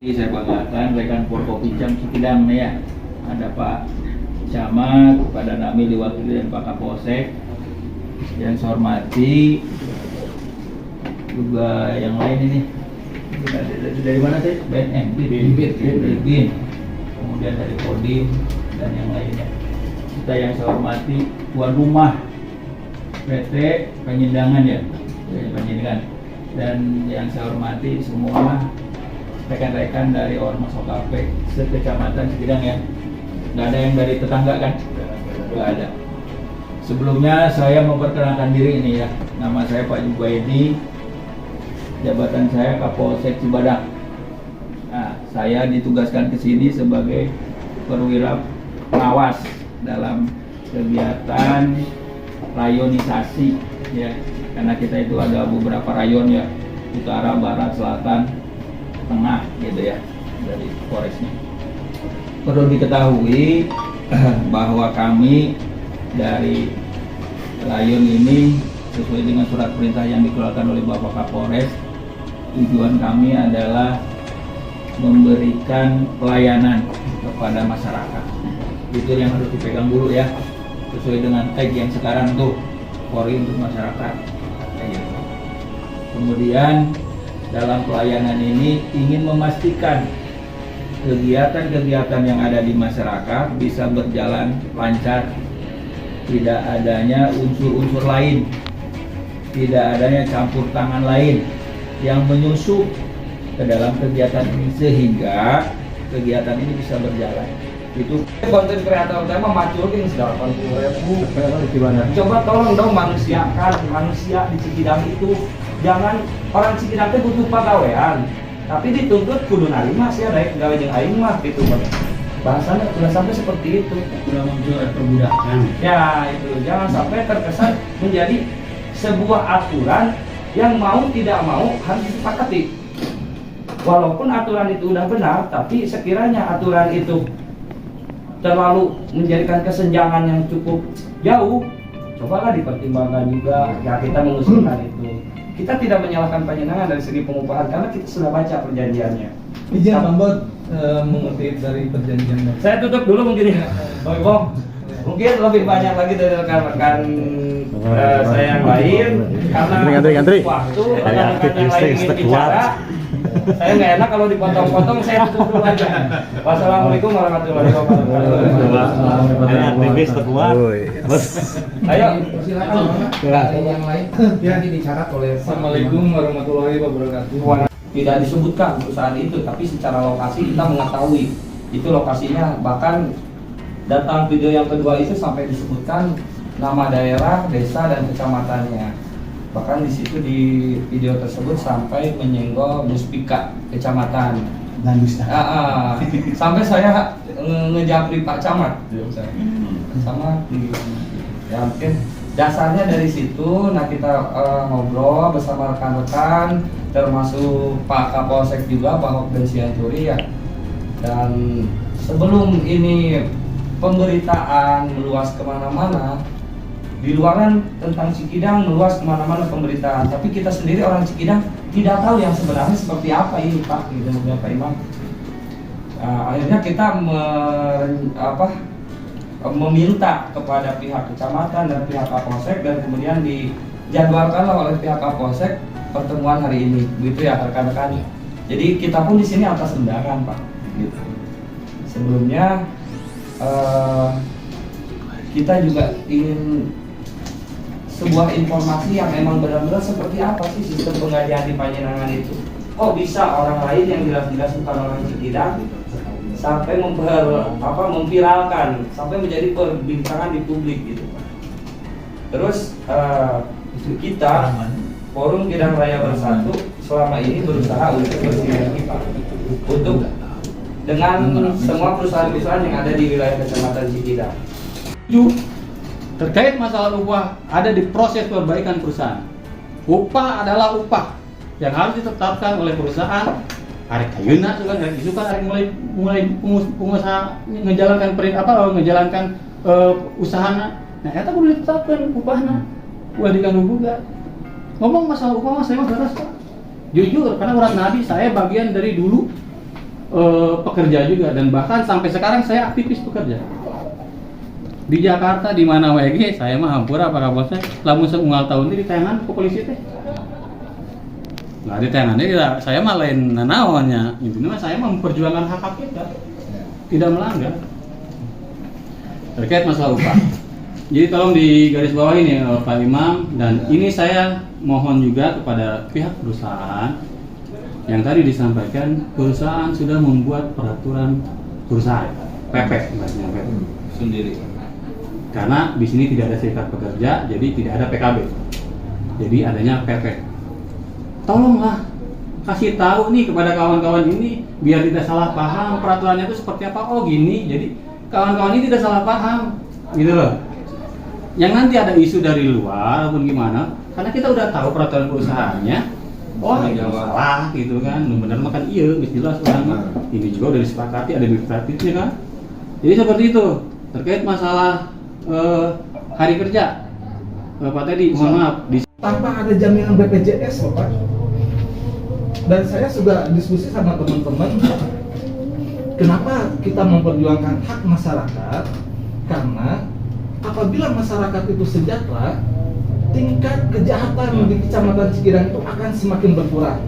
Saya banggakan rekan Forkopimda Cikidang nih ya. Ada Pak Camat, Pak Danamil diwakili dan Pak Kapolsek. Yang saya hormati juga yang lain ini. Dari mana sih? BNN, BIN. Kemudian dari Kodim dan yang lainnya. Kita yang saya hormati tuan rumah PT Penyedangan ya, Penyedangan. Dan yang saya hormati semua rekan-rekan dari Ormas OKP sekecamatan Cikidang ya. Nggak ada yang dari tetangga kan? Nggak ada. Sebelumnya saya memperkenalkan diri ini ya. Nama saya Pak Jubaidi. Jabatan saya Kapolsek Cibadak. Nah, saya ditugaskan ke sini sebagai perwira pengawas dalam kegiatan rayonisasi ya. Karena kita itu ada beberapa rayon ya, utara, barat, selatan, tengah gitu ya, dari Polresnya. Perlu diketahui bahwa kami dari rayon ini sesuai dengan surat perintah yang dikeluarkan oleh Bapak Kapolres, tujuan kami adalah memberikan pelayanan kepada masyarakat. Itu yang harus dipegang dulu ya, sesuai dengan tag yang sekarang tuh, Polri untuk masyarakat. Kemudian dalam pelayanan ini ingin memastikan kegiatan-kegiatan yang ada di masyarakat bisa berjalan lancar, tidak adanya unsur-unsur lain, tidak adanya campur tangan lain yang menyusup ke dalam kegiatan ini sehingga kegiatan ini bisa berjalan. Itu konten kreator utama macurin 80.000. Gimana? Coba tolong dong manusiakan manusia di Cikidang itu. Jangan orang Cikidang itu butuh pegawaian, tapi dituntut kudu narima sih ada pegawai jeung aing mah gitu. Bahasanya sudah sampai seperti itu. Sudah muncul perbudakan. Ya itu, jangan sampai terkesan menjadi sebuah aturan yang mau tidak mau harus disepakati. Walaupun aturan itu udah benar, tapi sekiranya aturan itu terlalu menjadikan kesenjangan yang cukup jauh, cobalah dipertimbangkan juga. Ya kita mengusulkan itu. Kita tidak menyalahkan Penyedangan dari segi pengupahan karena kita sudah baca perjanjiannya. Izin Bambot mengutip dari perjanjian. Saya tutup dulu mungkin ya. Bang, mungkin lebih banyak lagi dari rekan-rekan saya yang lain karena waktu rekan-rekan yang lain ingin bicara. Saya nggak enak kalau dipotong-potong, saya tutup dulu aja. Wassalamualaikum warahmatullahi wabarakatuh. Aktivis terkuat. Ayo, silakan yang lain nanti dicatat oleh. Assalamualaikum warahmatullahi wabarakatuh. tidak disebutkan perusahaan itu, tapi secara lokasi kita mengetahui itu lokasinya. Bahkan datang video yang kedua itu sampai disebutkan nama daerah, desa dan kecamatannya. Bahkan di situ di video tersebut sampai menyenggol Muspika kecamatan. Sampai saya ngejapri Pak Camat. Sama ya mungkin dasarnya dari situ. Nah kita ngobrol bersama rekan-rekan, termasuk Pak Kapolsek juga, Pak Bensianturi ya. Dan sebelum ini pemberitaan meluas kemana-mana, di luaran tentang Cikidang meluas kemana-mana pemberitaan, tapi kita sendiri orang Cikidang tidak tahu yang sebenarnya seperti apa ini Pak, gitu Bapak Imam. Akhirnya kita meminta kepada pihak kecamatan dan pihak Kapolsek, dan kemudian dijadwalkanlah oleh pihak Kapolsek pertemuan hari ini, begitu ya rekan-rekan. Jadi kita pun di sini atas undangan Pak. Gitu. Sebelumnya kita juga ingin sebuah informasi yang memang benar-benar seperti apa sih sistem pengajian di Penyedangan itu. Kok bisa orang lain yang jelas-jelas bukan orang Cikidang sampai memviralkan, sampai menjadi perbincangan di publik gitu. Terus kita Forum Kidang Raya Bersatu selama ini berusaha untuk bersinergi Pak, untuk dengan semua perusahaan-perusahaan yang ada di wilayah Kecamatan Cikidang. Terkait masalah upah ada di proses perbaikan perusahaan. Upah adalah upah yang harus ditetapkan oleh perusahaan. Arek ayeuna juga dari isu kan arek mulai pengusaha ngejalankan usahana. Nah, eta kudu ditetapkan upahna. Ulah diganggu juga. Ngomong masalah upah saya mah garas Pak. Jujur karena urat nadi saya bagian dari dulu pekerja juga, dan bahkan sampai sekarang saya aktivis pekerja di Jakarta, di mana WG saya mah hampura apa kabar saya lamun seunggal tahun ini ditayangan ke polisi teh nggak ditayangan tidak, saya mah lain nanawannya, intinya saya mah memperjuangkan hak hak kita, tidak melanggar terkait masalah upah. Jadi tolong di garis bawah ini Pak Imam, dan ini saya mohon juga kepada pihak perusahaan. Yang tadi disampaikan, perusahaan sudah membuat peraturan perusahaan PP, bahasanya PP Sendiri. karena di sini tidak ada serikat pekerja, jadi tidak ada PKB, jadi adanya PP. Tolonglah kasih tahu nih kepada kawan-kawan ini biar tidak salah paham peraturannya itu seperti apa. Oh gini, jadi kawan-kawan ini tidak salah paham, gitu loh. Yang nanti ada isu dari luar ataupun gimana, karena kita udah tahu peraturan perusahaannya. Oh, ini salah gitu kan, benar makan iya, jelas orang ini juga udah disepakati, ada administratifnya kan. Jadi seperti itu terkait masalah hari kerja, Pak Teddy, mohon maaf. Tanpa ada jaminan BPJS loh Pak. Dan saya sudah diskusi sama teman-teman, kenapa kita memperjuangkan hak masyarakat? Karena apabila masyarakat itu sejahtera, tingkat kejahatan di Kecamatan Cikidang itu akan semakin berkurang.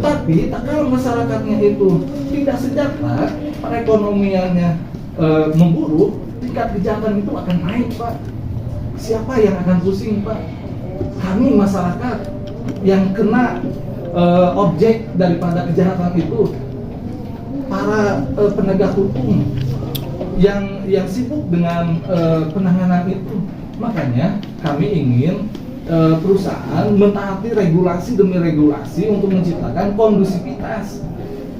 Tapi kalau masyarakatnya itu tidak sejahtera, perekonomiannya memburuk, tingkat kejahatan itu akan naik, Pak. Siapa yang akan pusing, Pak? Kami masyarakat yang kena objek daripada kejahatan itu, para penegak hukum yang sibuk dengan penanganan itu. Makanya kami ingin perusahaan mentaati regulasi demi regulasi untuk menciptakan kondusivitas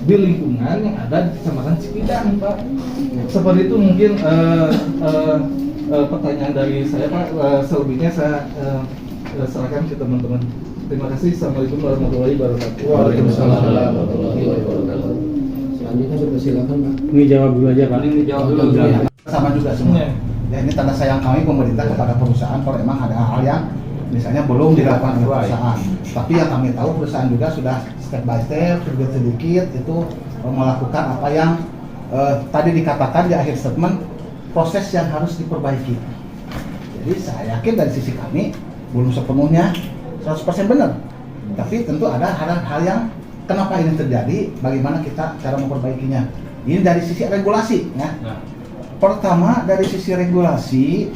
di lingkungan yang ada di Kecamatan Cikidang, Pak. Seperti itu mungkin pertanyaan dari saya, Pak. Selebihnya saya serahkan ke teman-teman. Terima kasih. Assalamualaikum warahmatullahi wabarakatuh. Waalaikumsalam warahmatullahi wabarakatuh. Selanjutnya dipersilakan Pak. Ini jawab dulu aja Pak. Ini dijawab dulu. Sama juga semua. Ya, ini tanda sayang kami pemerintah kepada perusahaan kalau memang ada hal yang misalnya belum dilakukan oleh perusahaan. Tapi yang kami tahu perusahaan juga sudah step by step, sedikit itu melakukan apa yang tadi dikatakan di akhir statement, proses yang harus diperbaiki. Jadi saya yakin dari sisi kami belum sepenuhnya 100% benar. Tapi tentu ada hal-hal yang kenapa ini terjadi, bagaimana kita cara memperbaikinya. Ini dari sisi regulasi ya. Pertama dari sisi regulasi,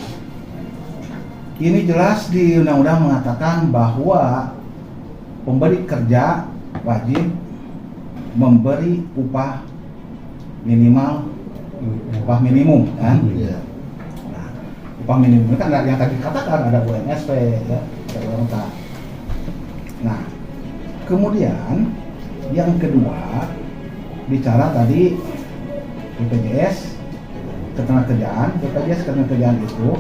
ini jelas di undang-undang mengatakan bahwa pemberi kerja wajib memberi upah minimal, upah minimum kan? Nah, upah minimum kan yang tadi dikatakan ada UMSP ya, ada UMK. Nah, kemudian yang kedua bicara tadi BPJS ketenagakerjaan, BPJS ketenagakerjaan itu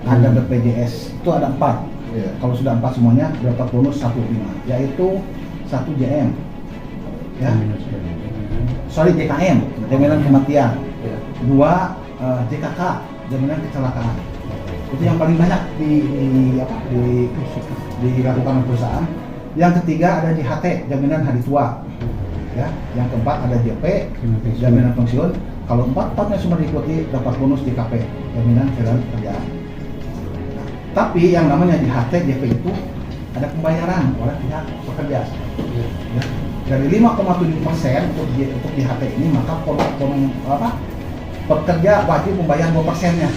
ada BPJS itu ada 4. Kalau sudah 4 semuanya dapat bonus 1,5, yaitu 1 JM, ya, sorry JKM, jaminan kematian, 2 JKK, jaminan kecelakaan. Itu yang paling banyak dilakukan perusahaan. Yang ketiga ada JHT, jaminan hari tua. Ya, yang keempat ada JP, jaminan pensiun. Kalau empatnya semua diikuti dapat bonus JKP, jaminan kehilangan pekerjaan. Nah, tapi yang namanya JHT, JP itu ada pembayaran oleh pihak pekerja. Ya, dari 5,7% untuk JHT ini, maka pekerja wajib membayar 2%-nya.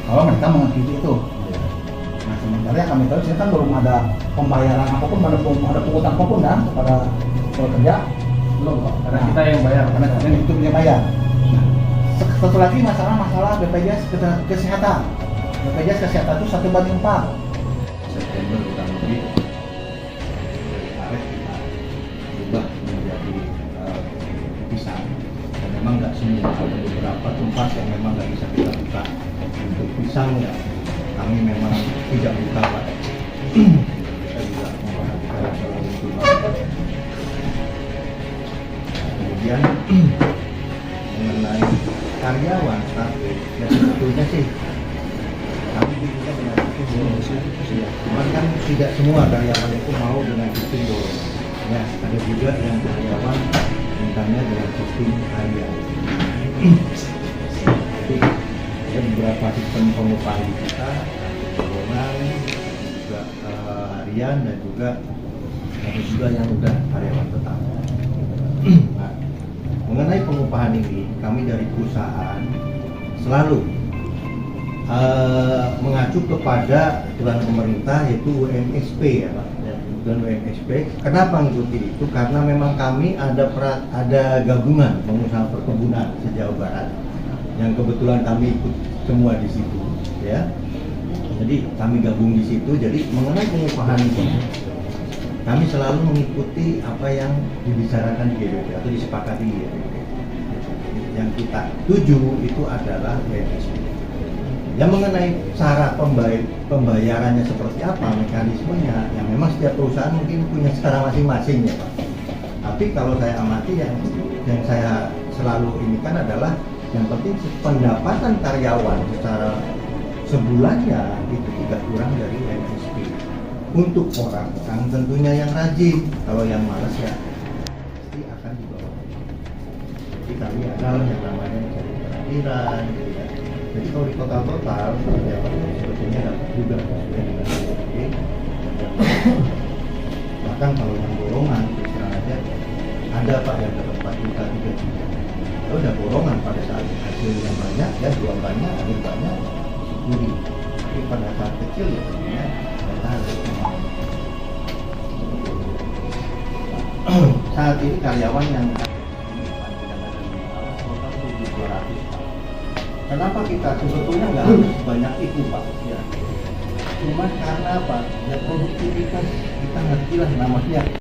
Kalau mereka mengikuti itu. Nah, sementara yang kami tahu sini kan belum ada pembayaran apapun, belum ada pungutan apapun kan kepada pekerja. Belum, Pak. Karena kita yang bayar, karena itu punya bayar. Nah, satu lagi masalah BPJS kesehatan. BPJS kesehatan itu 1/4. September kurang lebih Maret kita berubah menjadi pisang. Dan memang nggak semua, ada beberapa tempat yang memang nggak bisa kita buka. Untuk pisang ya kami memang tidak buka, Pak. Kita juga memperhatikan masalah itu. Kemudian mengenai karyawan status, ya sebetulnya sih kami juga dengan itu belum, cuman kan tidak semua karyawan itu mau dengan itu. Ya, ada juga yang karyawan mintanya dengan sistem harian. Jadi ada beberapa sistem pengupahan di kita, borongan, juga harian, dan juga ada juga yang udah karyawan tetap. Nah, mengenai pengupahan ini, kami dari perusahaan selalu mengacu kepada aturan pemerintah yaitu UMSP ya Pak. Dan UMSP, kenapa mengikuti itu? Karena memang kami ada gabungan pengusaha perkebunan se-Jawa Barat yang kebetulan kami ikut semua di situ ya. Jadi kami gabung di situ. Jadi mengenai pengupahan ini kami selalu mengikuti apa yang dibicarakan di GBP atau disepakati di GBP. Yang kita tuju itu adalah UMSP. Yang mengenai cara pembayarannya seperti apa, mekanismenya, yang memang setiap perusahaan mungkin punya cara masing-masing ya Pak. Tapi kalau saya amati yang saya selalu ini kan adalah yang penting pendapatan karyawan secara sebulannya itu tidak kurang dari UMSP. Untuk orang tentunya yang rajin, kalau yang malas ya pasti akan di bawah. Jadi kami ada yang namanya mencari parkiran, gitu ya. Jadi kalau di total sebetulnya dapat juga sesuai dengan UMSP. Bahkan kalau yang borongan terus aja ada Pak yang dapat 4 juta 3 juta. Kalau udah borongan pada saat hasil yang banyak ya jual banyak, hasil banyak disyukuri. Tapi pada saat kecil ya tentunya kita harus saat ini karyawan yang total 1.200. Kenapa kita sebetulnya nggak harus banyak itu Pak? Ya. Cuma karena apa? Ya produktivitas kita ngerti lah namanya